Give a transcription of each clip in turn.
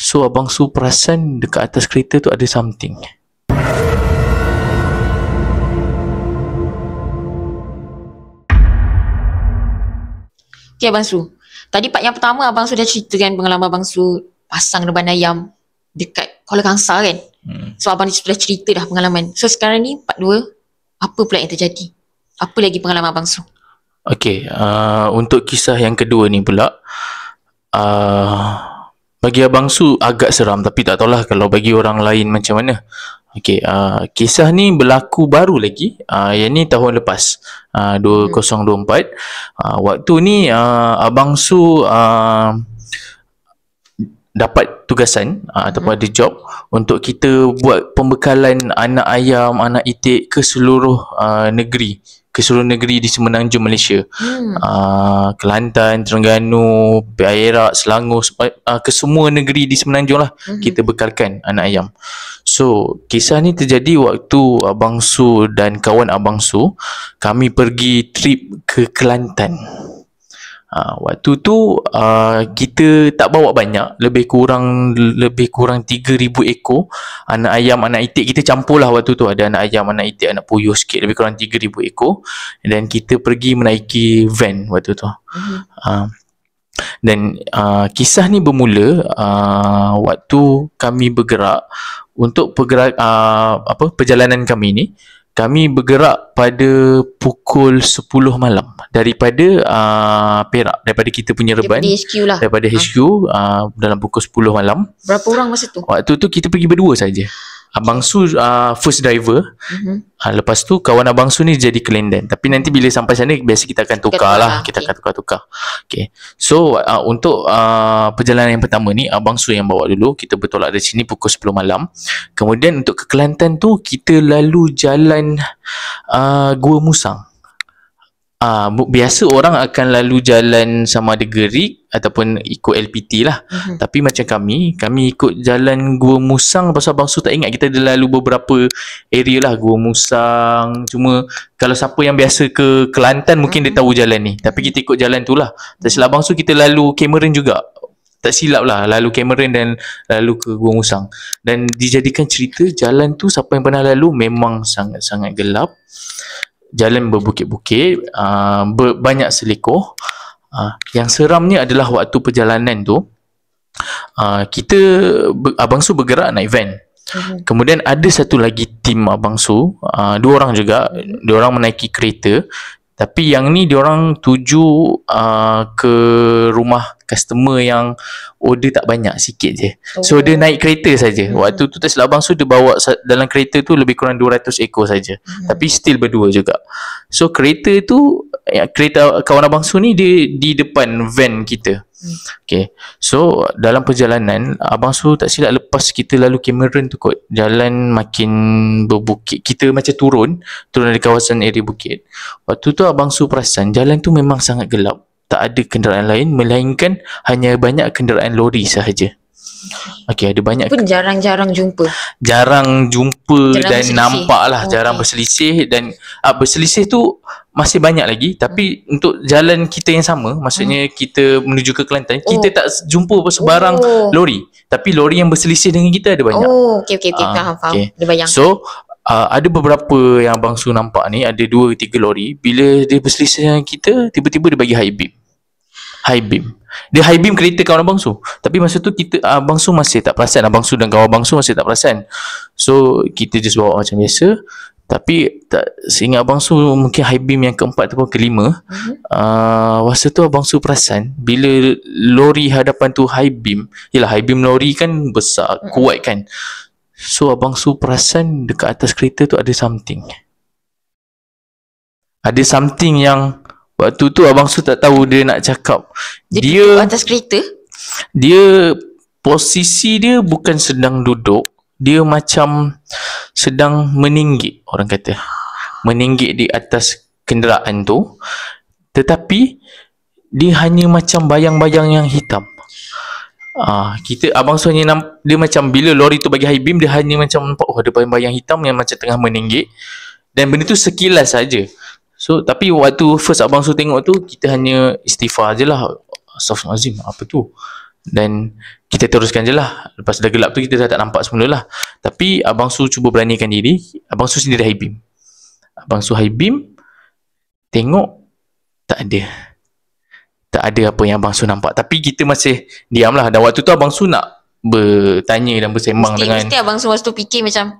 So Abang Su perasan dekat atas kereta tu ada something. Okay Abang Su, tadi part yang pertama Abang Su dah ceritakan pengalaman Abang Su pasang reban ayam dekat Kuala Kangsar kan. So Abang sudah cerita dah pengalaman. So sekarang ni part 2, apa pula yang terjadi? Apa lagi pengalaman Abang Su? Okay, untuk kisah yang kedua ni pula, bagi Abang Su agak seram, tapi tak tahulah kalau bagi orang lain macam mana. Okay, kisah ni berlaku baru lagi, yang ni tahun lepas, 2024. Waktu ni Abang Su dapat tugasan ataupun ada job untuk kita buat pembekalan anak ayam, anak itik ke seluruh negeri, di Semenanjung Malaysia. Kelantan, Terengganu, Perak, Selangor, ke semua negeri di Semenanjung lah, kita bekalkan anak ayam. So kisah ni terjadi waktu Abang Su dan kawan Abang Su, kami pergi trip ke Kelantan. Waktu tu kita tak bawa banyak, lebih kurang 3,000 ekor anak ayam, anak itik. Kita campur lah waktu tu, ada anak ayam, anak itik, anak puyuh sikit, lebih kurang 3,000 ekor. Dan kita pergi menaiki van waktu tu. Dan kisah ni bermula waktu kami bergerak untuk perjalanan kami ni. Kami bergerak pada pukul 10 malam daripada Perak, daripada kita punya reban, daripada HQ lah. Daripada HQ dalam pukul 10 malam. Berapa orang masa tu? Waktu tu kita pergi berdua saja. Abang Su first driver. Lepas tu kawan Abang Su ni jadi kelendan. Tapi nanti bila sampai sana biasa kita akan tukar lah. Kita akan tukar-tukar. Okay. So untuk perjalanan yang pertama ni Abang Su yang bawa dulu. Kita bertolak dari sini pukul 10 malam. Kemudian untuk ke Kelantan tu kita lalu jalan Gua Musang. Biasa orang akan lalu jalan sama ada Gerik ataupun ikut LPT lah. Tapi macam kami ikut jalan Gua Musang. Pasal Abang Su tak ingat, kita dah lalu beberapa area lah, Gua Musang. Cuma kalau siapa yang biasa ke Kelantan mungkin dia tahu jalan ni. Tapi kita ikut jalan tu lah. Tak silap Abang Su kita lalu Cameron juga. Tak silap lah, lalu Cameron dan lalu ke Gua Musang. Dan dijadikan cerita, jalan tu siapa yang pernah lalu memang sangat-sangat gelap. Jalan berbukit-bukit, banyak selekoh. Yang seramnya adalah waktu perjalanan tu, Abang Su bergerak naik van. Kemudian ada satu lagi tim Abang Su, 2 orang juga. 2 orang menaiki kereta. Tapi yang ni diorang tuju ke rumah customer yang order tak banyak, sikit je. So dia naik kereta saja. Waktu tu tak silap Abang Su dia bawa dalam kereta tu lebih kurang 200 ekor saja. Tapi still berdua juga. So kereta tu, kereta kawan Abang Su ni dia di depan van kita. Okay. So dalam perjalanan Abang Su tak silap lepas kita lalu Cameron tu kot, jalan makin berbukit. Kita macam turun dari kawasan area bukit. Waktu tu Abang Su perasan jalan tu memang sangat gelap. Tak ada kenderaan lain melainkan hanya banyak kenderaan lori sahaja. Okey, ada banyak pun jarang-jarang jumpa. Jarang dan nampak lah, jarang berselisih. Dan berselisih tu masih banyak lagi. Tapi untuk jalan kita yang sama, maksudnya kita menuju ke Kelantan, kita tak jumpa sebarang lori. Tapi lori yang berselisih dengan kita ada banyak. Okey, faham. Dia bayang. So ada beberapa yang Abang Su nampak ni, ada 2-3 lori. Bila dia berselisih dengan kita, tiba-tiba dia bagi high beam. Dia high beam kereta kawan Abang Su. Tapi masa tu Abang Su masih tak perasan. Abang Su dan kawan Abang Su masih tak perasan. So kita just bawa macam biasa. Tapi seingat Abang Su mungkin high beam yang keempat ataupun kelima. Masa tu Abang Su perasan bila lori hadapan tu high beam. Yelah, high beam lori kan besar, kuat kan. So Abang Su perasan dekat atas kereta tu ada something. Ada something yang waktu tu Abang Su tak tahu dia nak cakap. Dia atas kereta? Dia posisi dia bukan sedang duduk. Dia macam sedang meninggi, orang kata. Meninggi di atas kenderaan tu. Tetapi dia hanya macam bayang-bayang yang hitam. Abang Su hanya dia macam bila lori tu bagi high beam, dia hanya macam nampak ada bayang-bayang hitam yang macam tengah meninggi. Dan benda tu sekilas saja. So tapi waktu first Abang Su tengok tu, kita hanya istighfar je lah. Astaghfirullahalazim, apa tu? Dan kita teruskan je lah. Lepas dah gelap tu kita dah tak nampak semula lah. Tapi Abang Su cuba beranikan diri. Abang Su sendiri high beam. Abang Su high beam, tengok tak ada apa yang Abang Su nampak. Tapi kita masih diam lah. Dan waktu tu Abang Su nak bertanya dan bersembang dengan, mesti Abang Su masa tu fikir macam,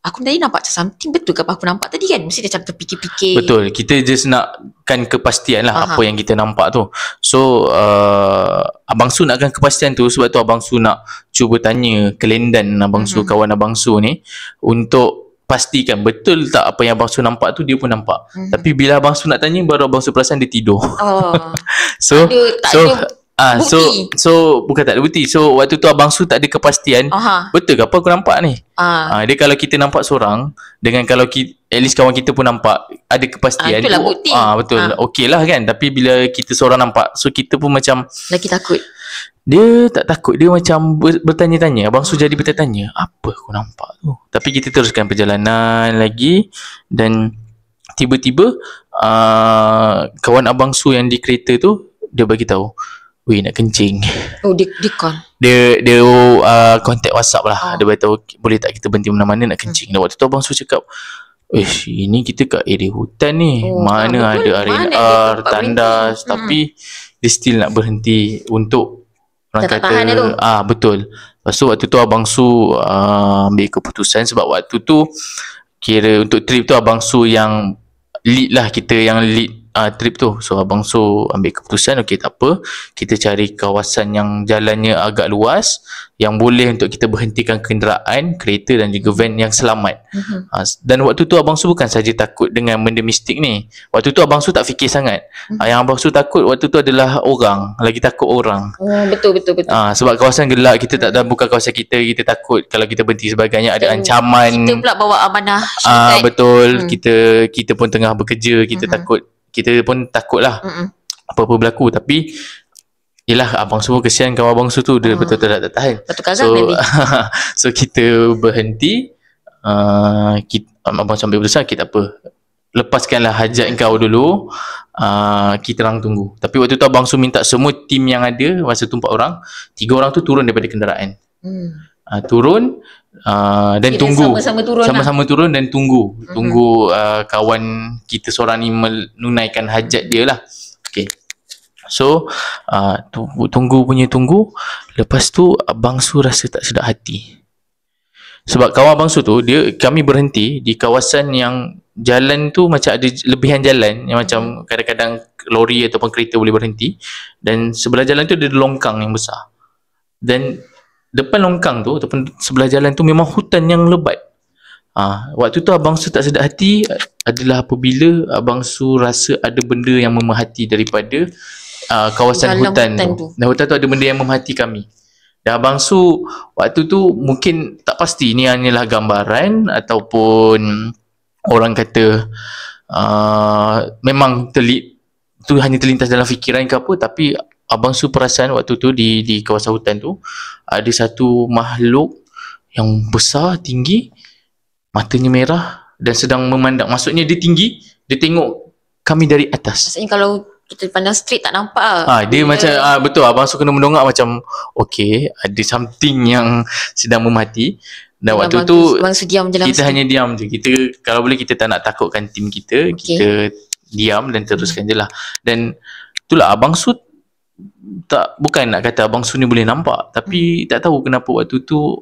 aku tadi nampak macam something, betul ke apa aku nampak tadi kan? Mesti dia macam terfikir-fikir. Betul, kita just nakkan kepastian lah apa yang kita nampak tu. So Abang Su nakkan kepastian tu, sebab tu Abang Su nak cuba tanya kelendan Abang Su, kawan Abang Su ni, untuk pastikan betul tak apa yang Abang Su nampak tu dia pun nampak. Tapi bila Abang Su nak tanya, baru Abang Su perasan dia tidur. So bukan tak ada bukti. So waktu tu Abang Su tak ada kepastian, betul ke apa aku nampak ni. Dia kalau kita nampak seorang, dengan kalau at least kawan kita pun nampak, ada kepastian. Itulah bukti. Betul. Okey lah kan. Tapi bila kita seorang nampak, so kita pun macam lagi takut. Dia tak takut, dia macam bertanya-tanya. Abang Su jadi bertanya, apa aku nampak tu. Tapi kita teruskan perjalanan lagi. Dan tiba-tiba kawan Abang Su yang di kereta tu, dia bagi tahu, weh nak kencing. Dia call. Dia contact WhatsApp lah. Dia beritahu, boleh tak kita berhenti mana-mana nak kencing. Dan waktu tu Abang Su cakap, ini kita kat area hutan ni. Mana ada R&R, tandas. Tapi dia still nak berhenti untuk orang kata betul. Lepas tu waktu tu Abang Su ambil keputusan, sebab waktu tu kira untuk trip tu Abang Su yang lead lah, kita yang lead trip tu. So Abang Su ambil keputusan, okey tak apa, kita cari kawasan yang jalannya agak luas, yang boleh untuk kita berhentikan kenderaan, kereta dan juga van yang selamat. Dan waktu tu Abang Su bukan saja takut dengan benda mistik ni. Waktu tu Abang Su tak fikir sangat. Yang Abang Su takut waktu tu adalah orang, lagi takut orang. Betul. Sebab kawasan gelap, kita tak tahu bukan kawasan kita takut kalau kita berhenti sebagainya ada ancaman. Kita pula bawa amanah betul. Kita pun tengah bekerja, kita takut. Kita pun takut lah apa-apa berlaku. Tapi yelah, Abang Su kesian kawan Abang Su tu, dia betul-betul tak tahan. So kita berhenti. Abang Su ambil keputusan, okay tak apa, lepaskanlah hajat kau dulu, kita orang tunggu. Tapi waktu tu Abang Su minta semua tim yang ada, masa tu 4 orang, 3 orang tu turun daripada kenderaan. Turun dan tunggu, sama-sama turun dan tunggu kawan kita seorang ni menunaikan hajat dia lah. Okay. So tunggu. Lepas tu Abang Su rasa tak sedap hati, sebab kawan Abang Su tu, kami berhenti di kawasan yang jalan tu macam ada lebihan jalan, yang macam kadang-kadang lori ataupun kereta boleh berhenti, dan sebelah jalan tu ada longkang yang besar. Dan depan longkang tu ataupun sebelah jalan tu memang hutan yang lebat. Waktu tu Abang Su tak sedap hati adalah apabila Abang Su rasa ada benda yang memerhati daripada kawasan hutan tu. Dan hutan tu ada benda yang memerhati kami. Dan Abang Su waktu tu mungkin tak pasti ni hanyalah gambaran ataupun orang kata memang tu hanya terlintas dalam fikiran ke apa. Tapi Abang Su perasan waktu tu di kawasan hutan tu ada satu makhluk yang besar, tinggi, matanya merah dan sedang memandang. Maksudnya dia tinggi, dia tengok kami dari atas. Maksudnya kalau kita pandang straight tak nampak dia macam betul, Abang Su kena mendongak macam okay, ada something yang sedang memati. Dan waktu tu kita hanya diam je. Kita kalau boleh kita tak nak takutkan tim kita, kita diam dan teruskan je lah. Dan itulah Abang Su bukan nak kata Abang Su ni boleh nampak, tapi tak tahu kenapa waktu tu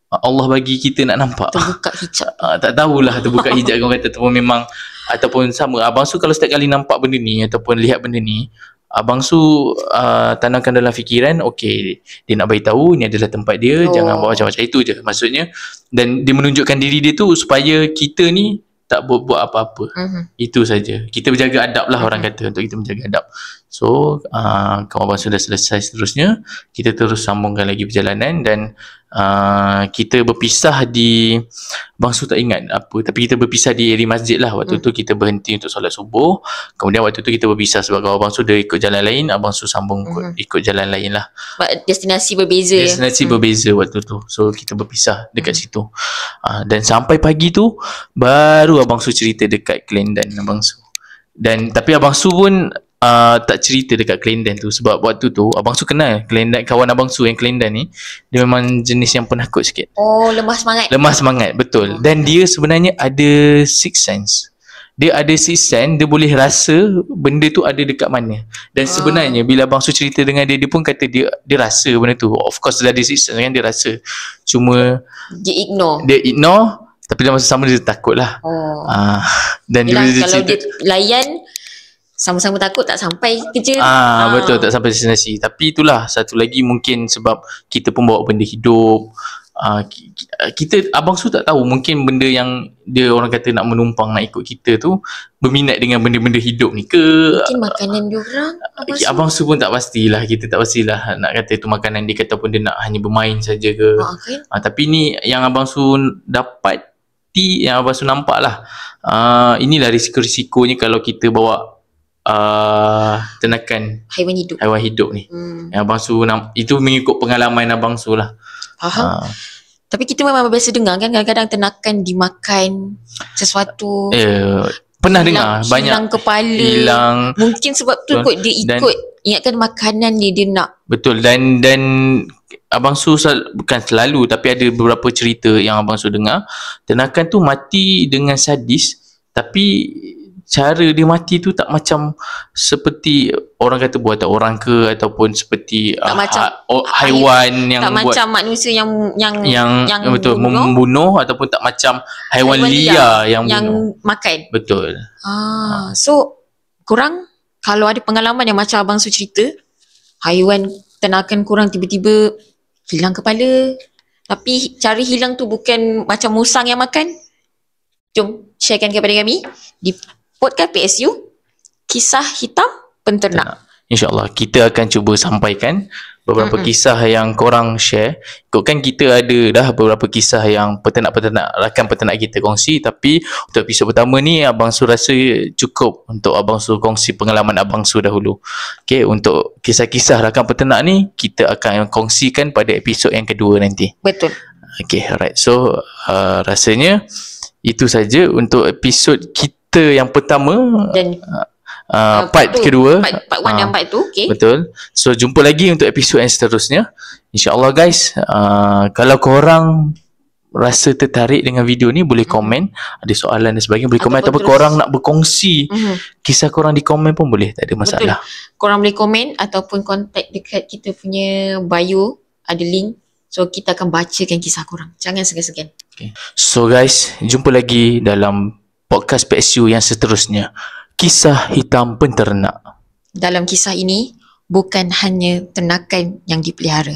Allah bagi kita nak nampak. Terbuka hijab. Tak tahulah terbuka hijab orang kata, ataupun memang, ataupun sama. Abang Su kalau setiap kali nampak benda ni ataupun lihat benda ni, Abang Su tanamkan dalam fikiran, okey, dia nak beritahu ni adalah tempat dia, jangan buat macam-macam. Itu je maksudnya. Dan dia menunjukkan diri dia tu supaya kita ni tak buat apa-apa. Itu saja. Kita berjaga adab lah, orang kata, untuk kita menjaga adab. So kawan Abang Su dah selesai, seterusnya kita terus sambungkan lagi perjalanan. Dan kita berpisah di, Abang Su tak ingat apa, tapi kita berpisah di area masjid lah. Waktu tu kita berhenti untuk solat subuh. Kemudian waktu tu kita berpisah sebab kawan Abang Su dia ikut jalan lain, Abang Su sambung ikut jalan lain lah. Destinasi berbeza. Destinasi berbeza waktu tu. So kita berpisah dekat situ. Dan sampai pagi tu baru Abang Su cerita dekat Kelendan Abang Su. Dan tapi Abang Su pun tak cerita dekat Kelantan tu. Sebab waktu tu Abang Su kenal Kelantan, kawan Abang Su yang Kelantan ni, dia memang jenis yang penakut sikit. Oh, lemah semangat. Lemah semangat, betul. Dan dia sebenarnya ada sixth sense. Dia ada sixth sense, dia boleh rasa benda tu ada dekat mana. Dan sebenarnya bila Abang Su cerita dengan dia, dia pun kata dia rasa benda tu. Of course dia ada sixth sense kan, dia rasa. Cuma Dia ignore. tapi dalam masa sama dia takut lah. Dan Yelah, dia kalau cerita, dia layan sama-sama takut tak sampai kerja. Betul, tak sampai destinasi. Tapi itulah satu lagi, mungkin sebab kita pun bawa benda hidup. Kita, Abang Su tak tahu, mungkin benda yang dia orang kata nak menumpang, nak ikut kita tu berminat dengan benda-benda hidup ni ke, mungkin makanan diorang. Abang Su pun tak pastilah. Kita tak pastilah nak kata itu makanan dia ataupun dia nak hanya bermain saja ke. Tapi ni yang Abang Su dapati, yang Abang Su nampak lah, inilah risiko-risikonya kalau kita bawa ternakan haiwan hidup ni. Yang Abang Su itu mengikut pengalaman Abang Su lah. Faham. Tapi kita memang biasa dengar kan, kadang-kadang ternakan dimakan sesuatu. Pernah dengar banyak hilang kepala. Mungkin sebab tu kot dia ingatkan makanan dia nak. Betul. Dan Abang Su bukan selalu, tapi ada beberapa cerita yang Abang Su dengar, ternakan tu mati dengan sadis, tapi cara dia mati tu tak macam seperti orang kata buatan orang ke, ataupun seperti haiwan yang tak buat, macam manusia yang betul membunuh, ataupun tak macam haiwan liar yang makan. Betul. So korang kalau ada pengalaman yang macam Abang Su cerita, haiwan ternakan korang tiba-tiba hilang kepala, tapi cara hilang tu bukan macam musang yang makan, jom sharekan kepada kami di podcast PSU Kisah Hitam Penternak. InsyaAllah kita akan cuba sampaikan beberapa kisah yang korang share. Ikutkan kita ada dah beberapa kisah yang rakan peternak kita kongsi, tapi untuk episod pertama ni Abang Su rasa cukup untuk Abang Su kongsi pengalaman Abang Su dahulu. Okay, untuk kisah-kisah rakan peternak ni kita akan kongsikan pada episod yang kedua nanti. Betul. Okay, alright. So rasanya itu saja untuk episod kita yang pertama dan part kedua, part 1 dan part 2. Okay. Betul. So jumpa lagi untuk episod yang seterusnya, InsyaAllah guys. Kalau korang rasa tertarik dengan video ni, boleh komen, ada soalan dan sebagainya boleh komen, ataupun korang nak berkongsi kisah korang di komen pun boleh, tak ada masalah. Betul. Korang boleh komen ataupun kontak dekat kita punya bio, ada link. So kita akan bacakan kisah korang, jangan segan-segan. Okay. So guys, jumpa lagi dalam podcast PSU yang seterusnya, Kisah Hitam Penternak. Dalam kisah ini bukan hanya ternakan yang dipelihara,